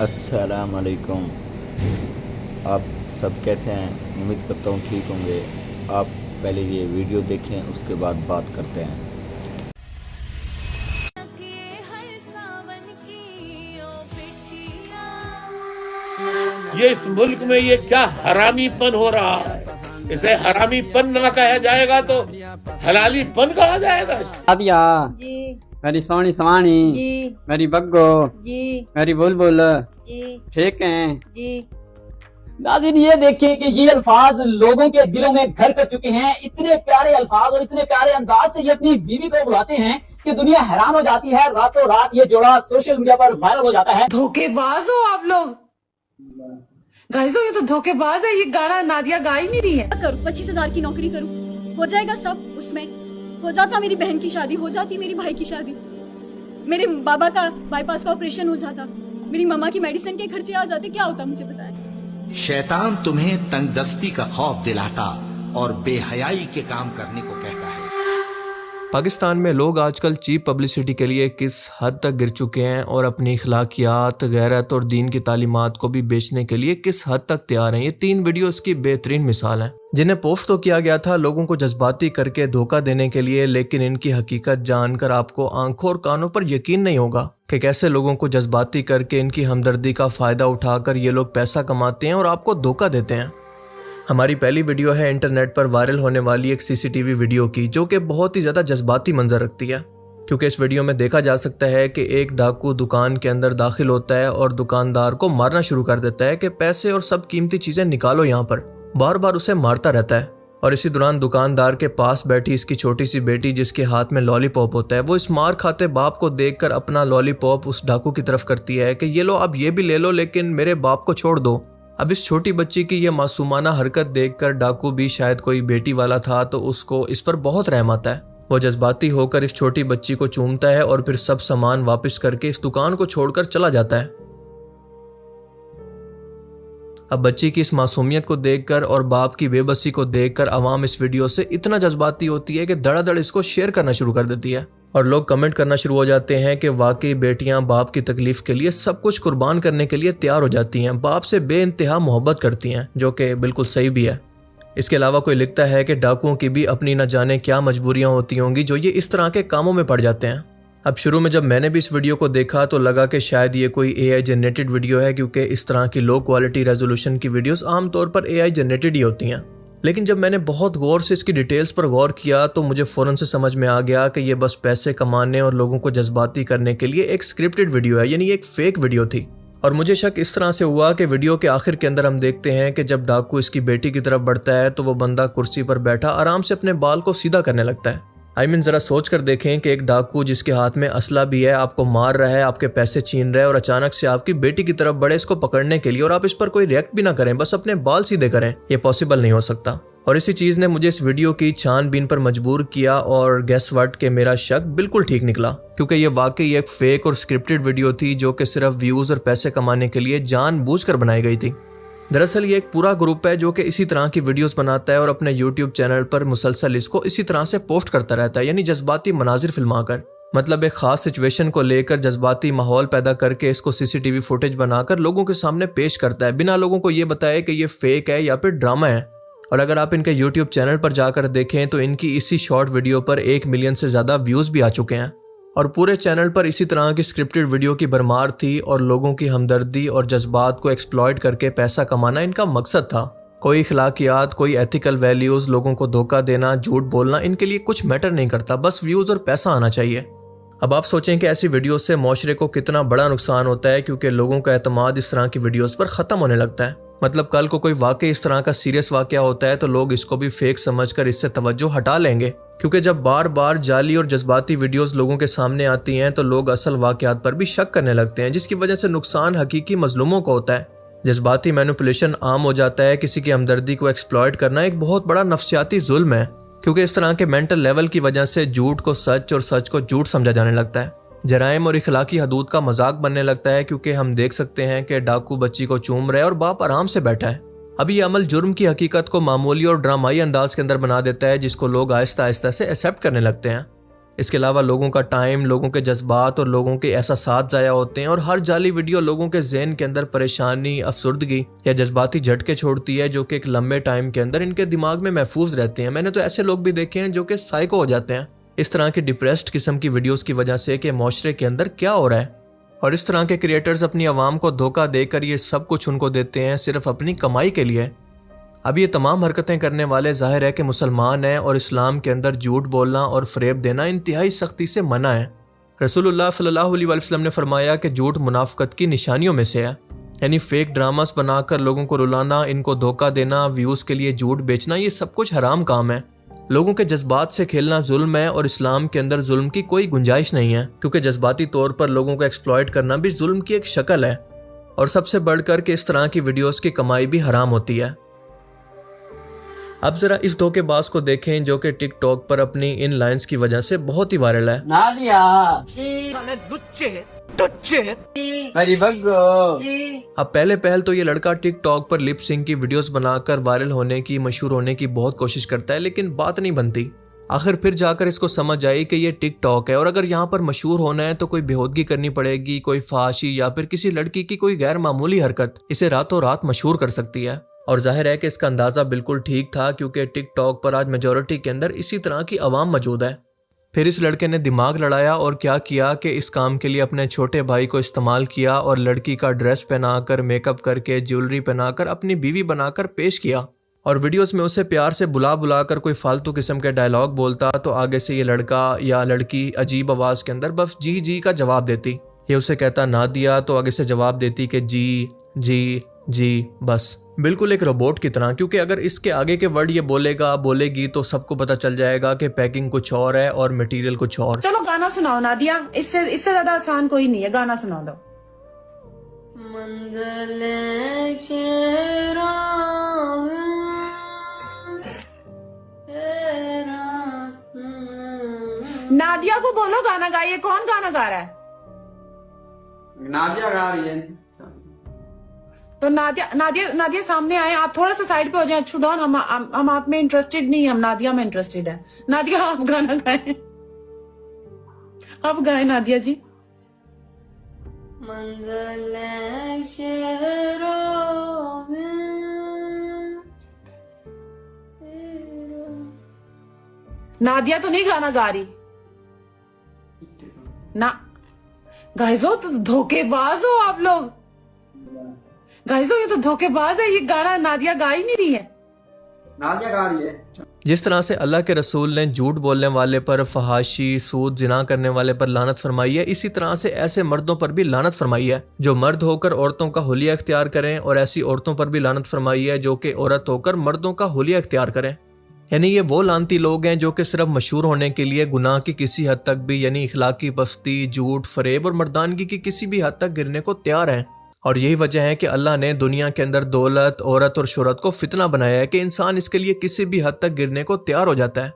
अस्सलाम वालेकुम। आप सब कैसे हैं? उम्मीद करता हूँ ठीक होंगे। आप पहले ये वीडियो देखें, उसके बाद बात करते हैं। ये इस मुल्क में ये क्या हरामीपन हो रहा है। इसे हरामीपन ना कहा जाएगा तो हलालीपन कहा जाएगा। आदिया जी मेरी सोनी सवानी जी मेरी बग्गो जी मेरी बुलबुल जी ठीक हैं। जी। नाज़रीन, ये देखें कि ये अल्फाज लोगों के दिलों में घर कर चुके हैं। इतने प्यारे अल्फाज और इतने प्यारे अंदाज से ये अपनी बीवी को बुलाते हैं कि दुनिया हैरान हो जाती है। रातों रात ये जोड़ा सोशल मीडिया पर वायरल हो जाता है। धोखेबाज हो आप लोग। गाइस ये तो धोखेबाज है। ये गाना नादिया गा ही नहीं रही है। करूँ 25,000 की नौकरी करूँ, हो जाएगा सब उसमें। हो जाता मेरी बहन की शादी, हो जाती मेरी भाई की शादी, मेरे बाबा का बाईपास का ऑपरेशन हो जाता, मेरी मम्मा की मेडिसिन के खर्चे आ जाते। क्या होता मुझे बताएं। शैतान तुम्हें तंगदस्ती का खौफ दिलाता और बेहयाई के काम करने को कहता है। पाकिस्तान में लोग आजकल चीप पब्लिसिटी के लिए किस हद तक गिर चुके हैं और अपनी अखलाकियात, गैरत और दीन की तालीमात को भी बेचने के लिए किस हद तक तैयार हैं। ये 3 वीडियो इसकी बेहतरीन मिसाल हैं, जिन्हें पोस्ट तो किया गया था लोगों को जज्बाती करके धोखा देने के लिए, लेकिन इनकी हकीकत जानकर आपको आंखों और कानों पर यकीन नहीं होगा कि कैसे लोगों को जज्बाती करके इनकी हमदर्दी का फ़ायदा उठाकर ये लोग पैसा कमाते हैं और आपको धोखा देते हैं। हमारी पहली वीडियो है इंटरनेट पर वायरल होने वाली एक सीसीटीवी वीडियो की, जो कि बहुत ही ज़्यादा जज्बाती मंजर रखती है, क्योंकि इस वीडियो में देखा जा सकता है कि एक डाकू दुकान के अंदर दाखिल होता है और दुकानदार को मारना शुरू कर देता है कि पैसे और सब कीमती चीज़ें निकालो यहाँ पर। बार बार उसे मारता रहता है और इसी दौरान दुकानदार के पास बैठी इसकी छोटी सी बेटी, जिसके हाथ में लॉलीपॉप होता है, वो इस मार खाते बाप को देखकर अपना लॉलीपॉप उस डाकू की तरफ करती है कि ये लो, अब ये भी ले लो, लेकिन मेरे बाप को छोड़ दो। अब इस छोटी बच्ची की ये मासूमाना हरकत देखकर डाकू भी शायद कोई बेटी वाला था तो उसको इस पर बहुत रहम आता है। वो जज्बाती होकर इस छोटी बच्ची को चूमता है और फिर सब सामान वापस करके इस दुकान को छोड़कर चला जाता है। अब बच्ची की इस मासूमियत को देखकर और बाप की बेबसी को देखकर आवाम इस वीडियो से इतना जज्बाती होती है कि धड़ाधड़ इसको शेयर करना शुरू कर देती है और लोग कमेंट करना शुरू हो जाते हैं कि वाकई बेटियां बाप की तकलीफ के लिए सब कुछ कुर्बान करने के लिए तैयार हो जाती हैं, बाप से बेइंतहा मोहब्बत करती हैं, जो कि बिल्कुल सही भी है। इसके अलावा कोई लिखता है कि डाकुओं की भी अपनी न जाने क्या मजबूरियां होती होंगी जो ये इस तरह के कामों में पड़ जाते हैं। अब शुरू में जब मैंने भी इस वीडियो को देखा तो लगा कि शायद ये कोई AI जनरेटेड वीडियो है, क्योंकि इस तरह की लो क्वालिटी रेजोल्यूशन की वीडियोस आमतौर पर AI जनरेटेड ही होती हैं। लेकिन जब मैंने बहुत गौर से इसकी डिटेल्स पर गौर किया तो मुझे फ़ौरन से समझ में आ गया कि ये बस पैसे कमाने और लोगों को जज्बाती करने के लिए एक स्क्रिप्टेड वीडियो है, यानी एक फेक वीडियो थी। और मुझे शक इस तरह से हुआ कि वीडियो के आखिर के अंदर हम देखते हैं कि जब डाकू इसकी बेटी की तरफ बढ़ता है तो वो बंदा कुर्सी पर बैठा आराम से अपने बाल को सीधा करने लगता है। ज़रा सोच कर देखें कि एक डाकू जिसके हाथ में असला भी है, आपको मार रहा है, आपके पैसे छीन रहा है और अचानक से आपकी बेटी की तरफ बढ़े इसको पकड़ने के लिए और आप इस पर कोई रिएक्ट भी ना करें, बस अपने बाल सीधे करें, ये पॉसिबल नहीं हो सकता। और इसी चीज़ ने मुझे इस वीडियो की छानबीन पर मजबूर किया और गेस व्हाट के मेरा शक बिल्कुल ठीक निकला, क्योंकि ये वाकई एक फेक और स्क्रिप्टेड वीडियो थी जो कि सिर्फ व्यूज़ और पैसे कमाने के लिए जानबूझकर बनाई गई थी। दरअसल ये एक पूरा ग्रुप है जो कि इसी तरह की वीडियोस बनाता है और अपने यूट्यूब चैनल पर मुसलसल इसको इसी तरह से पोस्ट करता रहता है, यानी जज्बाती मनाजिर फिल्माकर, मतलब एक खास सिचुएशन को लेकर जज्बाती माहौल पैदा करके इसको CCTV फुटेज बनाकर लोगों के सामने पेश करता है, बिना लोगों को ये बताए कि ये फेक है या फिर ड्रामा है। और अगर आप इनके YouTube चैनल पर जाकर देखें तो इनकी इसी शॉर्ट वीडियो पर 1 मिलियन से ज़्यादा व्यूज़ भी आ चुके हैं और पूरे चैनल पर इसी तरह की स्क्रिप्टेड वीडियो की भरमार थी और लोगों की हमदर्दी और जज्बात को एक्सप्लॉइट करके पैसा कमाना इनका मकसद था। कोई अखलाकियात, कोई एथिकल वैल्यूज़, लोगों को धोखा देना, झूठ बोलना इनके लिए कुछ मैटर नहीं करता, बस व्यूज़ और पैसा आना चाहिए। अब आप सोचें कि ऐसी वीडियो से माशरे को कितना बड़ा नुकसान होता है, क्योंकि लोगों का एतमाद इस तरह की वीडियोज़ पर ख़त्म होने लगता है। मतलब कल को कोई वाकई इस तरह का सीरियस वाकया होता है तो लोग इसको भी फेक समझकर इससे तवज्जो हटा लेंगे, क्योंकि जब बार बार जाली और जज्बाती वीडियोस लोगों के सामने आती हैं तो लोग असल वाकयात पर भी शक करने लगते हैं, जिसकी वजह से नुकसान हकीकी मजलूमों को होता है। जज्बाती मैनिपुलेशन आम हो जाता है। किसी की हमदर्दी को एक्सप्लॉइट करना एक बहुत बड़ा नफ्सियाती जुल्म है, क्योंकि इस तरह के मेंटल लेवल की वजह से झूठ को सच और सच को झूठ समझा जाने लगता है। जराइम और इखलाकी हदूद का मजाक बनने लगता है, क्योंकि हम देख सकते हैं कि डाकू बच्ची को चूम रहा है और बाप आराम से बैठा है। अभी ये अमल जुर्म की हकीकत को मामूली और ड्रामाई अंदाज के अंदर बना देता है, जिसको लोग आहिस्ता आहिस्ता से एक्सेप्ट करने लगते हैं। इसके अलावा लोगों का टाइम, लोगों के जज्बात और लोगों के एहसासात ज़ाया होते हैं और हर जाली वीडियो लोगों के जहन के अंदर परेशानी, अफसुर्दगी या जज्बाती झटके छोड़ती है जो कि एक लंबे टाइम के अंदर इनके दिमाग में महफूज रहते हैं। मैंने तो ऐसे लोग भी देखे हैं जो कि साइको हो जाते हैं इस तरह की डिप्रेस्ड किस्म की वीडियोस की वजह से कि माशरे के अंदर क्या हो रहा है। और इस तरह के क्रिएटर्स अपनी आवाम को धोखा देकर ये सब कुछ उनको देते हैं सिर्फ अपनी कमाई के लिए। अब ये तमाम हरकतें करने वाले जाहिर है कि मुसलमान हैं और इस्लाम के अंदर झूठ बोलना और फ़रेब देना इंतहाई सख्ती से मना है। रसूलुल्लाह सल्लल्लाहु अलैहि वसल्लम ने फरमाया कि झूठ मुनाफिकत की निशानियों में से है, यानी फेक ड्रामास बनाकर लोगों को रुलाना, इनको धोखा देना, व्यूज़ के लिए झूठ बेचना, ये सब कुछ हराम काम है। लोगों के जज्बात से खेलना जुल्म है और इस्लाम के अंदर जुल्म की कोई गुंजाइश नहीं है, क्योंकि जज्बाती तौर पर लोगों को एक्सप्लॉइट करना भी जुल्म की एक शक्ल है। और सबसे बढ़कर के इस तरह की वीडियोस की कमाई भी हराम होती है। अब जरा इस धोखेबाज को देखें जो कि टिकटॉक पर अपनी इन लाइंस की वजह से बहुत ही वायरल है। नादिया मेरी बग्गो। अब पहले तो ये लड़का टिकटॉक पर लिप सिंक की वीडियोस बनाकर वायरल होने की, मशहूर होने की बहुत कोशिश करता है, लेकिन बात नहीं बनती। आखिर फिर जाकर इसको समझ आई कि ये टिकटॉक है और अगर यहाँ पर मशहूर होना है तो कोई बेहूदगी करनी पड़ेगी, कोई फाशी या फिर किसी लड़की की कोई गैर मामूली हरकत इसे रातों रात मशहूर कर सकती है। और जाहिर है कि इसका अंदाजा बिल्कुल ठीक था, क्योंकि टिकटॉक पर आज मेजॉरिटी के अंदर इसी तरह की आवाम मौजूद है। फिर इस लड़के ने दिमाग लड़ाया और क्या किया कि इस काम के लिए अपने छोटे भाई को इस्तेमाल किया और लड़की का ड्रेस पहनाकर, मेकअप करके, ज्वेलरी पहनाकर अपनी बीवी बनाकर पेश किया। और वीडियोस में उसे प्यार से बुला कर कोई फालतू किस्म के डायलॉग बोलता तो आगे से ये लड़का या लड़की अजीब आवाज़ के अंदर बस जी जी का जवाब देती। ये उसे कहता नादिया तो आगे से जवाब देती कि जी जी जी, बस बिल्कुल एक रोबोट की तरह। क्योंकि अगर इसके आगे के वर्ड ये बोलेगी तो सबको पता चल जाएगा कि पैकिंग कुछ और है और मटेरियल कुछ और। चलो गाना सुनाओ नादिया, इससे ज्यादा आसान कोई नहीं है, गाना सुना दो। नादिया को बोलो गाना गाइए। कौन गाना गा रहा है? नादिया गा रही है। तो नादिया सामने आए। आप थोड़ा सा साइड पे हो जाए। छुड़ान, हम आप में इंटरेस्टेड नहीं, हम नादिया में इंटरेस्टेड है। नादिया आप गाना गाएं, आप गाएं नादिया जी। नादिया तो नहीं गाना गा रही ना। गाइजो तो धोखेबाज हो आप लोग। गाइजो ये तो धोखेबाज है, ये गाना नादिया गा ही नहीं रही है। नादिया गा रही है। जिस तरह से अल्लाह के रसूल ने झूठ बोलने वाले पर, फहाशी, सूद, जिना करने वाले पर लानत फरमाई है, इसी तरह से ऐसे मर्दों पर भी लानत फरमाई है जो मर्द होकर औरतों का हुलिया इख्तियार करें, और ऐसी औरतों पर भी लानत फरमाई है जो कि औरत होकर मर्दों का हुलिया इख्तियार करें। यानी ये वो लानती लोग हैं जो कि सिर्फ मशहूर होने के लिए गुनाह की किसी हद तक भी, यानी इखलाकी पस्ती, झूठ, फरेब और मर्दानगी की किसी भी हद तक गिरने को तैयार हैं। और यही वजह है कि अल्लाह ने दुनिया के अंदर दौलत, औरत और शोहरत को फितना बनाया है कि इंसान इसके लिए किसी भी हद तक गिरने को तैयार हो जाता है।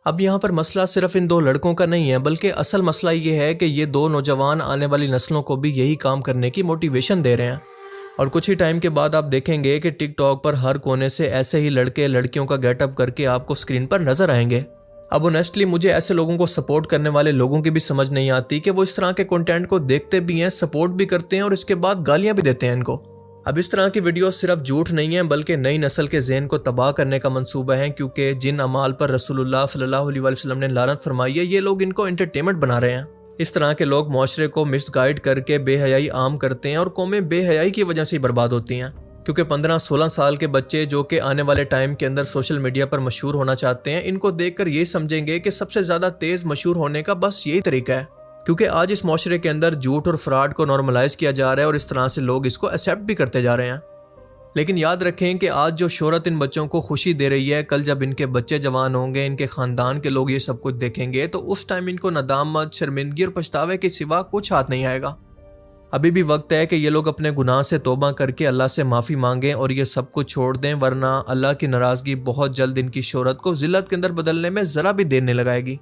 अब यहाँ पर मसला सिर्फ इन दो लड़कों का नहीं है, बल्कि असल मसला ये है कि ये दो नौजवान आने वाली नस्लों को भी यही काम करने की मोटिवेशन दे रहे हैं। और कुछ ही टाइम के बाद आप देखेंगे कि टिकटॉक पर हर कोने से ऐसे ही लड़के लड़कियों का गेटअप करके आपको स्क्रीन पर नजर आएंगे। अब ऑनेस्टली मुझे ऐसे लोगों को सपोर्ट करने वाले लोगों की भी समझ नहीं आती कि वो इस तरह के कंटेंट को देखते भी हैं, सपोर्ट भी करते हैं और इसके बाद गालियां भी देते हैं इनको। अब इस तरह की वीडियो सिर्फ झूठ नहीं है, बल्कि नई नस्ल के ज़हन को तबाह करने का मंसूबा है, क्योंकि जिन अमाल पर रसूलुल्लाह सल्लल्लाहु अलैहि वसल्लम ने लानत फरमाई है, ये लोग इनको एंटरटेनमेंट बना रहे हैं। इस तरह के लोग माशरे को मिसगाइड करके बेहयाई आम करते हैं और कौमें बेहयाई की वजह से ही बर्बाद होती हैं। क्योंकि 15-16 साल के बच्चे जो कि आने वाले टाइम के अंदर सोशल मीडिया पर मशहूर होना चाहते हैं, इनको देखकर ये समझेंगे कि सबसे ज़्यादा तेज़ मशहूर होने का बस यही तरीका है। क्योंकि आज इस माशरे के अंदर झूठ और फ्रॉड को नॉर्मलाइज किया जा रहा है और इस तरह से लोग इसको एक्सेप्ट भी करते जा रहे हैं। लेकिन याद रखें कि आज जो शोहरत इन बच्चों को खुशी दे रही है, कल जब इनके बच्चे जवान होंगे, इनके ख़ानदान के लोग ये सब कुछ देखेंगे, तो उस टाइम इनको नदामत, शर्मिंदगी और पछतावे के सिवा कुछ हाथ नहीं आएगा। अभी भी वक्त है कि ये लोग अपने गुनाह से तौबा करके अल्लाह से माफ़ी मांगें और ये सब कुछ छोड़ दें, वरना अल्लाह की नाराज़गी बहुत जल्द इनकी शोहरत को ज़िल्लत के अंदर बदलने में ज़रा भी देर नहीं लगाएगी।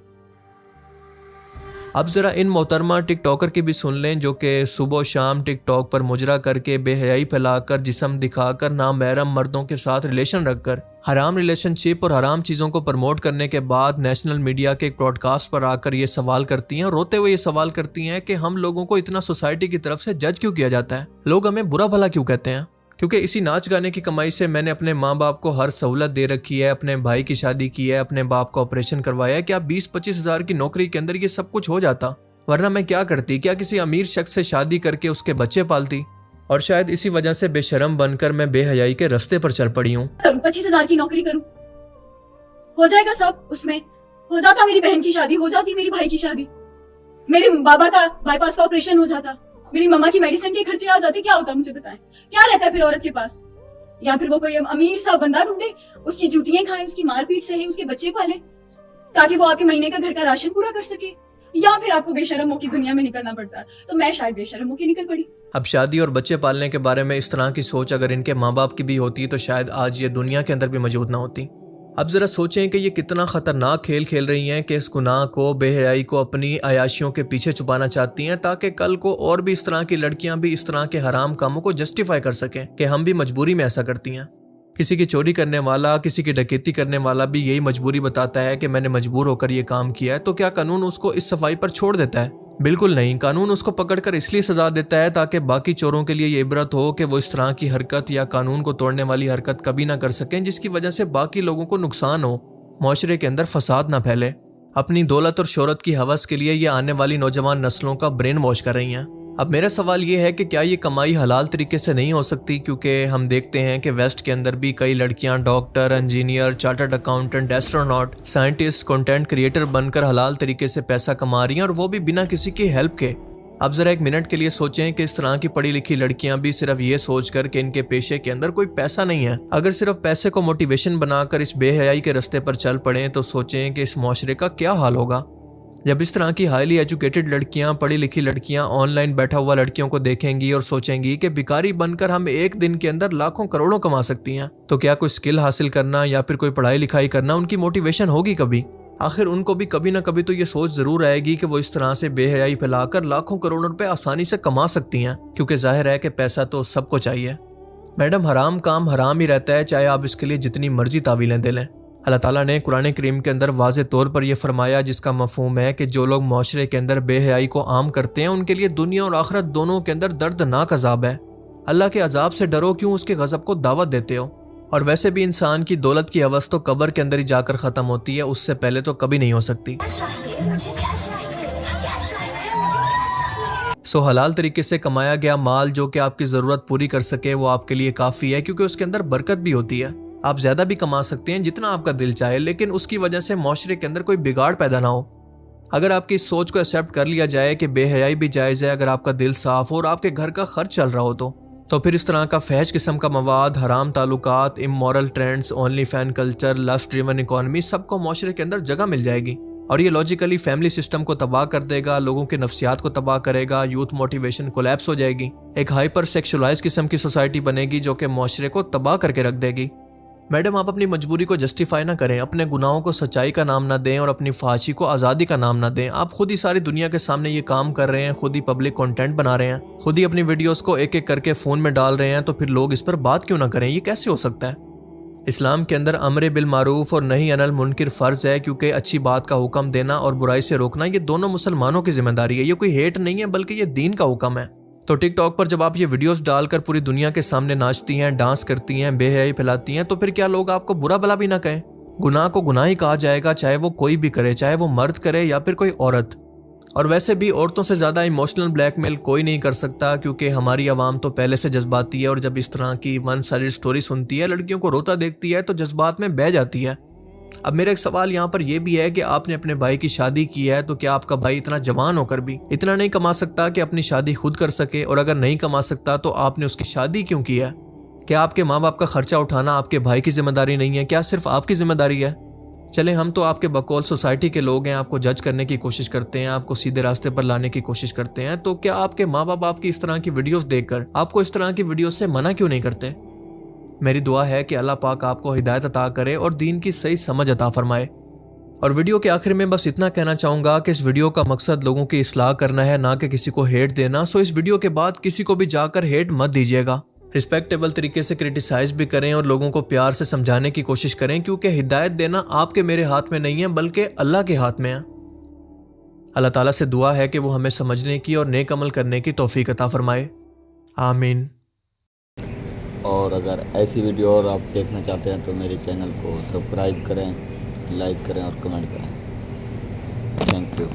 अब जरा इन मोहतरमा टिकटॉकर की भी सुन लें, जो कि सुबह शाम टिकटॉक पर मुजरा करके, बेहयाई फैलाकर, जिस्म दिखाकर, नामहरम मर्दों के साथ रिलेशन रखकर, हराम रिलेशनशिप और हराम चीज़ों को प्रमोट करने के बाद नेशनल मीडिया के एक ब्रॉडकास्ट पर आकर ये सवाल करती हैं और रोते हुए ये सवाल करती हैं कि हम लोगों को इतना सोसाइटी की तरफ से जज क्यों किया जाता है, लोग हमें बुरा भला क्यों कहते हैं। क्योंकि इसी नाच गाने की कमाई से मैंने अपने माँ बाप को हर सहूलत दे रखी है, अपने भाई की शादी की है, अपने बाप का ऑपरेशन करवाया है। क्या 20-25 हज़ार की नौकरी के अंदर ये सब कुछ हो जाता? वरना मैं क्या करती? क्या किसी अमीर शख्स से शादी करके उसके बच्चे पालती? और शायद इसी वजह से बेशरम बनकर मैं बेहयाई के रास्ते पर चल पड़ी हूँ। 25 हज़ार की नौकरी करूँ, हो जाएगा सब उसमें, हो जाता मेरी बहन की शादी, हो जाती मेरी भाई की शादी, मेरे बाबा का बाईपास का ऑपरेशन हो जाता, मेरी मम्मा की मेडिसिन के खर्चे आ जाते, क्या होता मुझे बताएं? क्या रहता है फिर औरत के पास? या फिर वो कोई अमीर सा बंदा ढूंढे, उसकी जूतियां खाए, उसकी मारपीट सहे, उसके बच्चे पाले, ताकि वो आपके महीने का घर का राशन पूरा कर सके? या फिर आपको बेशरम होकर दुनिया में निकलना पड़ता है? तो मैं शायद बेशरम होकर निकल पड़ी। अब शादी और बच्चे पालने के बारे में इस तरह की सोच अगर इनके माँ बाप की भी होती तो शायद आज ये दुनिया के अंदर भी मौजूद ना होती। अब जरा सोचें कि ये कितना खतरनाक खेल खेल रही हैं कि इस गुनाह को, बेहयाई को अपनी अयाशियों के पीछे छुपाना चाहती हैं, ताकि कल को और भी इस तरह की लड़कियां भी इस तरह के हराम कामों को जस्टिफाई कर सकें कि हम भी मजबूरी में ऐसा करती हैं। किसी की चोरी करने वाला, किसी की डकैती करने वाला भी यही मजबूरी बताता है कि मैंने मजबूर होकर ये काम किया है, तो क्या कानून उसको इस सफाई पर छोड़ देता है? बिल्कुल नहीं। कानून उसको पकड़कर इसलिए सजा देता है ताकि बाकी चोरों के लिए ये इबरत हो कि वो इस तरह की हरकत या कानून को तोड़ने वाली हरकत कभी ना कर सकें, जिसकी वजह से बाकी लोगों को नुकसान हो, माशरे के अंदर फसाद ना फैले। अपनी दौलत और शोहरत की हवस के लिए ये आने वाली नौजवान नस्लों का ब्रेन वॉश कर रही हैं। अब मेरा सवाल ये है कि क्या ये कमाई हलाल तरीके से नहीं हो सकती? क्योंकि हम देखते हैं कि वेस्ट के अंदर भी कई लड़कियां doctor, engineer, chartered accountant, astronaut, scientist, content creator बनकर हलाल तरीके से पैसा कमा रही हैं, और वो भी बिना किसी की हेल्प के। अब जरा एक मिनट के लिए सोचें कि इस तरह की पढ़ी लिखी लड़कियां भी सिर्फ ये सोचकर कि इनके पेशे के अंदर कोई पैसा नहीं है, अगर सिर्फ पैसे को मोटिवेशन बनाकर इस बेहयाई के रास्ते पर चल पड़ें, तो सोचें कि इस माशरे का क्या हाल होगा जब इस तरह की हाईली एजुकेटेड लड़कियां, पढ़ी लिखी लड़कियां ऑनलाइन बैठा हुआ लड़कियों को देखेंगी और सोचेंगी कि भिखारी बनकर हम एक दिन के अंदर लाखों करोड़ों कमा सकती हैं। तो क्या कोई स्किल हासिल करना या फिर कोई पढ़ाई लिखाई करना उनकी मोटिवेशन होगी कभी? आखिर उनको भी कभी ना कभी तो ये सोच जरूर आएगी कि वो इस तरह से बेहयाई फैलाकर लाखों करोड़ों रुपए आसानी से कमा सकती हैं, क्योंकि जाहिर है कि पैसा तो सबको चाहिए। मैडम, हराम काम हराम ही रहता है, चाहे आप इसके लिए जितनी मर्जी तावीलें दे लें। अल्लाह ताला ने कुरान करीम के अंदर वाज़े तौर पर यह फरमाया, जिसका मफहूम है कि जो लोग माशरे के अंदर बेहयाई को आम करते हैं उनके लिए दुनिया और आखिरत दोनों के अंदर दर्दनाक अजाब है। अल्लाह के अजाब से डरो, क्यों उसके गज़ब को दावत देते हो? और वैसे भी इंसान की दौलत की हवस तो कब्र के अंदर ही जाकर ख़त्म होती है, उससे पहले तो कभी नहीं हो सकती। सो हलाल तरीके से कमाया गया माल जो कि आपकी ज़रूरत पूरी कर सके वो आपके लिए काफ़ी है, क्योंकि उसके अंदर बरकत भी होती है। आप ज़्यादा भी कमा सकते हैं जितना आपका दिल चाहे, लेकिन उसकी वजह से माशरे के अंदर कोई बिगाड़ पैदा ना हो। अगर आपकी इस सोच को एक्सेप्ट कर लिया जाए कि बेहयाई भी जायज़ है अगर आपका दिल साफ हो और आपके घर का खर्च चल रहा हो, तो फिर इस तरह का फहश किस्म का मवाद, हराम ताल्लुकात, immoral trends, only fan culture, lust driven economy, सबको माशरे के अंदर जगह मिल जाएगी। और ये लॉजिकली फैमिली सिस्टम को तबाह कर देगा, लोगों के नफ्सियात को तबाह करेगा, यूथ मोटिवेशन कोलैप्स हो जाएगी, एक हाइपर सेक्सुअलाइज किस्म की सोसाइटी बनेगी जो कि माशरे को तबाह करके रख देगी। मैडम, आप अपनी मजबूरी को जस्टिफाई ना करें, अपने गुनाहों को सच्चाई का नाम ना दें और अपनी फाशी को आज़ादी का नाम ना दें। आप खुद ही सारी दुनिया के सामने ये काम कर रहे हैं, खुद ही पब्लिक कंटेंट बना रहे हैं, खुद ही अपनी वीडियोस को एक एक करके फ़ोन में डाल रहे हैं, तो फिर लोग इस पर बात क्यों ना करें? ये कैसे हो सकता है? इस्लाम के अंदर अमर बिल मारूफ और नही अनिल मुनकिर फ़र्ज़ है, क्योंकि अच्छी बात का हुक्म देना और बुराई से रोकना ये दोनों मुसलमानों की जिम्मेदारी है। ये कोई हेट नहीं है, बल्कि ये दीन का हुक्म है। तो टिकटॉक पर जब आप ये वीडियोस डालकर पूरी दुनिया के सामने नाचती हैं, डांस करती हैं, बेहयाई फैलाती हैं, तो फिर क्या लोग आपको बुरा भला भी ना कहें? गुनाह को गुनाह ही कहा जाएगा, चाहे वो कोई भी करे, चाहे वो मर्द करे या फिर कोई औरत। और वैसे भी औरतों से ज़्यादा इमोशनल ब्लैकमेल कोई नहीं कर सकता, क्योंकि हमारी आवाम तो पहले से जज्बाती है, और जब इस तरह की वन साइडेड स्टोरी सुनती है, लड़कियों को रोता देखती है, तो जज्बात में बह जाती है। अब मेरा एक सवाल यहाँ पर यह भी है कि आपने अपने भाई की शादी की है, तो क्या आपका भाई इतना जवान होकर भी इतना नहीं कमा सकता कि अपनी शादी खुद कर सके? और अगर नहीं कमा सकता तो आपने उसकी शादी क्यों की है? क्या आपके माँ बाप का खर्चा उठाना आपके भाई की जिम्मेदारी नहीं है? क्या सिर्फ आपकी जिम्मेदारी है? चले, हम तो आपके बकौल सोसाइटी के लोग हैं, आपको जज करने की कोशिश करते हैं, आपको सीधे रास्ते पर लाने की कोशिश करते हैं, तो क्या आपके माँ बाप आपकी इस तरह की वीडियोस देखकर आपको इस तरह की वीडियोस से मना क्यों नहीं करते? मेरी दुआ है कि अल्लाह पाक आपको हिदायत अता करे और दीन की सही समझ अता फरमाए। और वीडियो के आखिर में बस इतना कहना चाहूँगा कि इस वीडियो का मकसद लोगों की इस्लाह करना है, ना कि किसी को हेट देना। सो इस वीडियो के बाद किसी को भी जाकर हेट मत दीजिएगा। रिस्पेक्टेबल तरीके से क्रिटिसाइज भी करें और लोगों को प्यार से समझाने की कोशिश करें, क्योंकि हिदायत देना आपके मेरे हाथ में नहीं है बल्कि अल्लाह के हाथ में है। अल्लाह ताला से दुआ है कि वो हमें समझने की और नेक अमल करने की तौफीक अता फरमाए। आमीन। और अगर ऐसी वीडियो और आप देखना चाहते हैं तो मेरे चैनल को सब्सक्राइब करें, लाइक करें और कमेंट करें। Thank you.